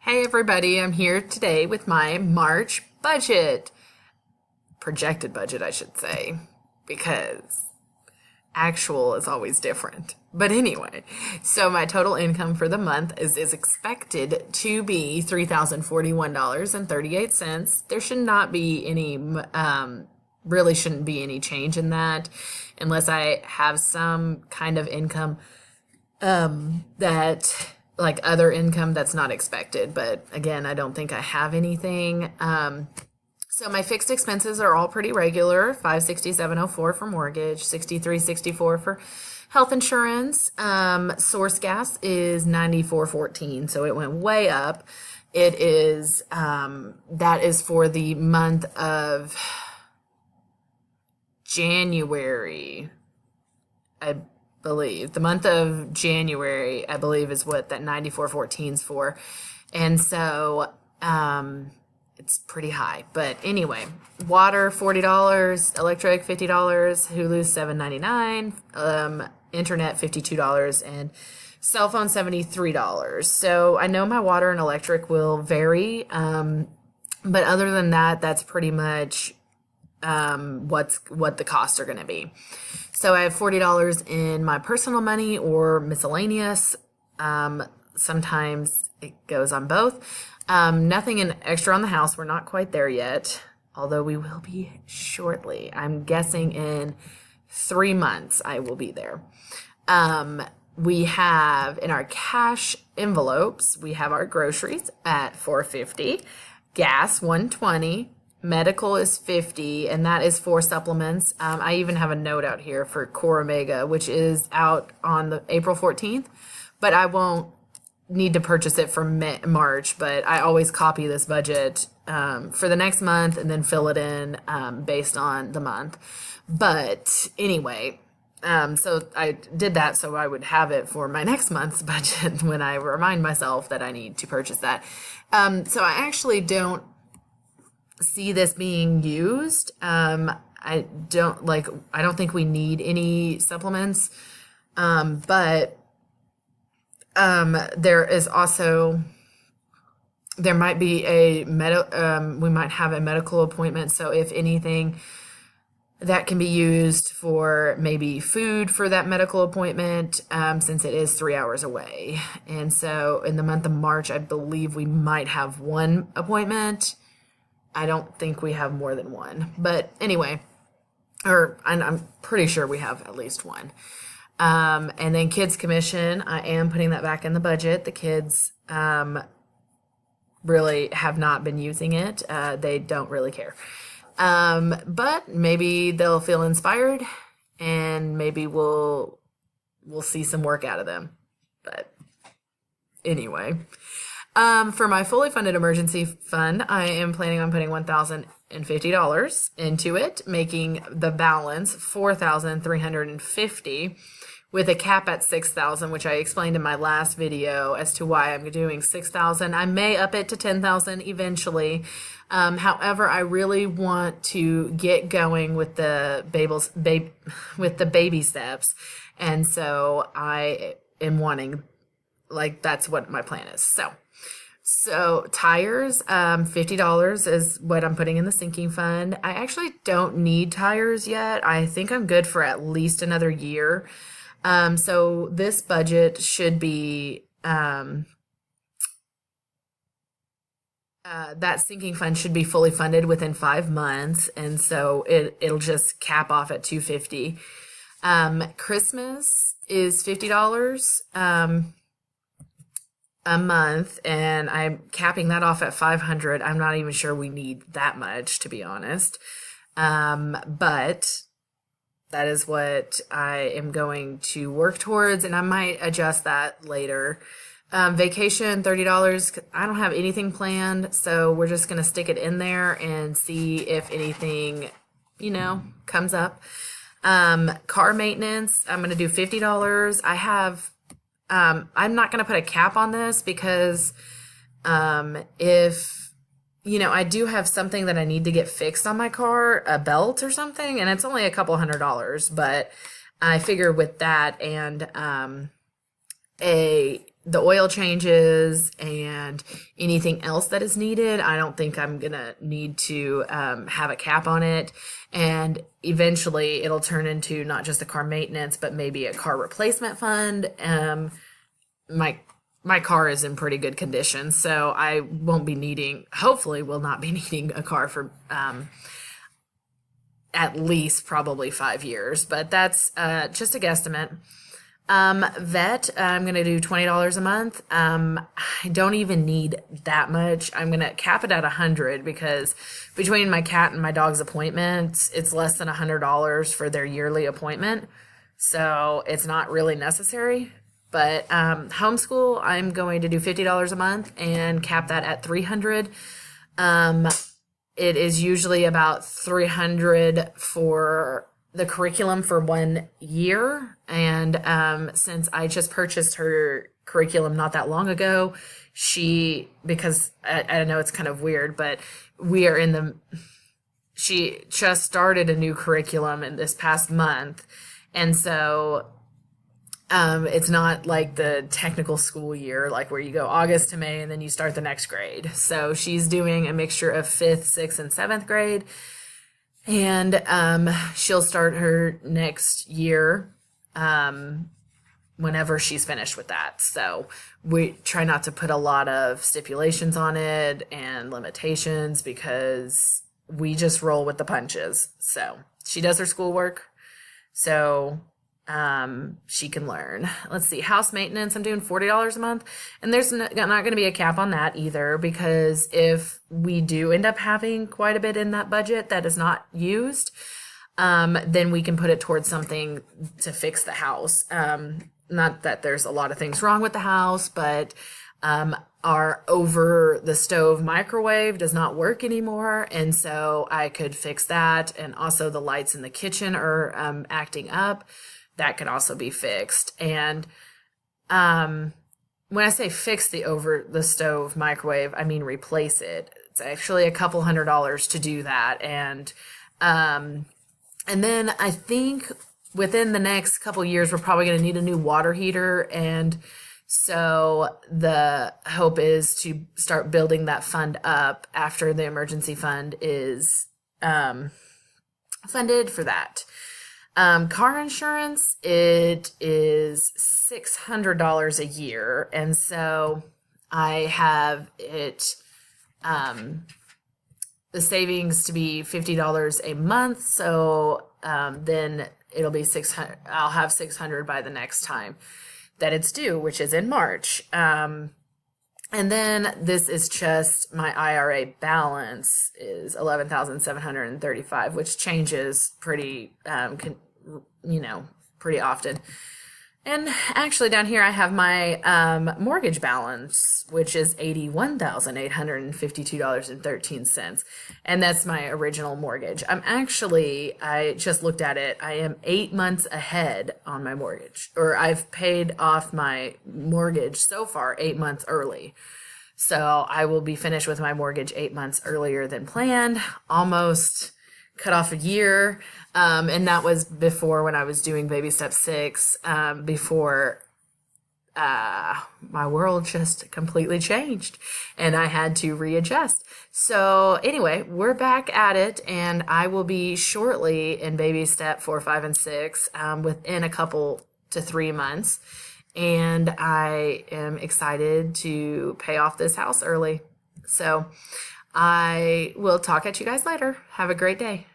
Hey everybody, I'm here today with my March budget. Projected budget, I should say, because actual is always different. But anyway, so my total income for the month is expected to be $3,041.38. There should not be any, really shouldn't be any change in that unless I have some kind of income that like other income that's not expected. But again, I don't think I have anything. So my fixed expenses are all pretty regular: 567.04 for mortgage, 63.64 for health insurance. Source gas is 94.14, so it went way up. It is that is for the month of January, I believe. The month of January, I believe, is what that 94.14 is for. And so it's pretty high. But anyway, water $40, electric $50, Hulu $7.99, internet $52, and cell phone $73. So I know my water and electric will vary, but other than that, that's pretty much what the costs are going to be. So I have $40 in my personal money or miscellaneous. Sometimes it goes on both. Nothing in extra on the house. We're not quite there yet, although we will be shortly. I'm guessing in 3 months I will be there. We have in our cash envelopes, we have our groceries at $4.50, gas $1.20. Medical is $50, and that is for supplements. I even have a note out here for Core Omega, which is out on the April 14th, but I won't need to purchase it for March, but I always copy this budget for the next month and then fill it in based on the month. But anyway, so I did that so I would have it for my next month's budget when I remind myself that I need to purchase that. So I actually don't see this being used. I don't think we need any supplements. But there is also, there might be we might have a medical appointment. So if anything, that can be used for maybe food for that medical appointment, since it is 3 hours away. And so in the month of March, I believe we might have one appointment. I don't think we have more than one, but anyway, I'm pretty sure we have at least one. And then kids commission, I am putting that back in the budget. The kids, really have not been using it. They don't really care. But maybe they'll feel inspired and maybe we'll see some work out of them. But anyway, for my fully funded emergency fund, I am planning on putting $1,050 into it, making the balance $4,350 with a cap at $6,000, which I explained in my last video as to why I'm doing $6,000. I may up it to $10,000 eventually. However, I really want to get going with the baby steps, and so I am wanting, that's what my plan is. So tires, $50 is what I'm putting in the sinking fund. I actually don't need tires yet. I think I'm good for at least another year. So this budget should be, that sinking fund should be fully funded within 5 months. And so it'll just cap off at $250. Christmas is $50. A month, and I'm capping that off at $500. I'm not even sure we need that much, to be honest. But that is what I am going to work towards, and I might adjust that later. Vacation, $30. I don't have anything planned, so we're just going to stick it in there and see if anything, comes up. Car maintenance, I'm going to do $50. I have I'm not going to put a cap on this because if, I do have something that I need to get fixed on my car, a belt or something, and it's only a couple $100, but I figure with that and a the oil changes and anything else that is needed. I don't think I'm going to need to have a cap on it. And eventually it'll turn into not just a car maintenance, but maybe a car replacement fund. My car is in pretty good condition, so I won't be needing, hopefully will not be needing a car for at least probably 5 years, but that's just a guesstimate. Vet, I'm going to do $20 a month. I don't even need that much. I'm going to cap it at 100 because between my cat and my dog's appointments, it's less than $100 for their yearly appointment. So it's not really necessary. But homeschool, I'm going to do $50 a month and cap that at 300. It is usually about 300 for the curriculum for 1 year. And since I just purchased her curriculum not that long ago, because I know it's kind of weird, but she just started a new curriculum in this past month. And so it's not like the technical school year, like where you go August to May and then you start the next grade. So she's doing a mixture of 5th, 6th, and 7th grade. And she'll start her next year whenever she's finished with that. So we try not to put a lot of stipulations on it and limitations because we just roll with the punches. So she does her schoolwork. So she can learn. Let's see, house maintenance, I'm doing $40 a month, and there's not going to be a cap on that either, because if we do end up having quite a bit in that budget that is not used, then we can put it towards something to fix the house. Not that there's a lot of things wrong with the house, but our over the stove microwave does not work anymore, and so I could fix that. And also the lights in the kitchen are acting up. That could also be fixed. And when I say fix the over the stove microwave, I mean replace it. It's actually a couple $100s to do that. And then I think within the next couple years, we're probably going to need a new water heater. And so the hope is to start building that fund up after the emergency fund is funded for that. Car insurance, it is $600 a year. And so I have it, the savings to be $50 a month. So, then it'll be 600, I'll have 600 by the next time that it's due, which is in March. And then this is just my IRA balance is 11,735, which changes pretty, pretty often. And actually down here I have my mortgage balance, which is $81,852.13. And that's my original mortgage. I just looked at it. I am 8 months ahead on my mortgage, or I've paid off my mortgage so far 8 months early. So I will be finished with my mortgage 8 months earlier than planned, almost cut off a year. And that was before, when I was doing baby step 6, before my world just completely changed and I had to readjust. So anyway, we're back at it, and I will be shortly in baby step 4, 5, and 6 within a couple to 3 months. And I am excited to pay off this house early. So I will talk at you guys later. Have a great day.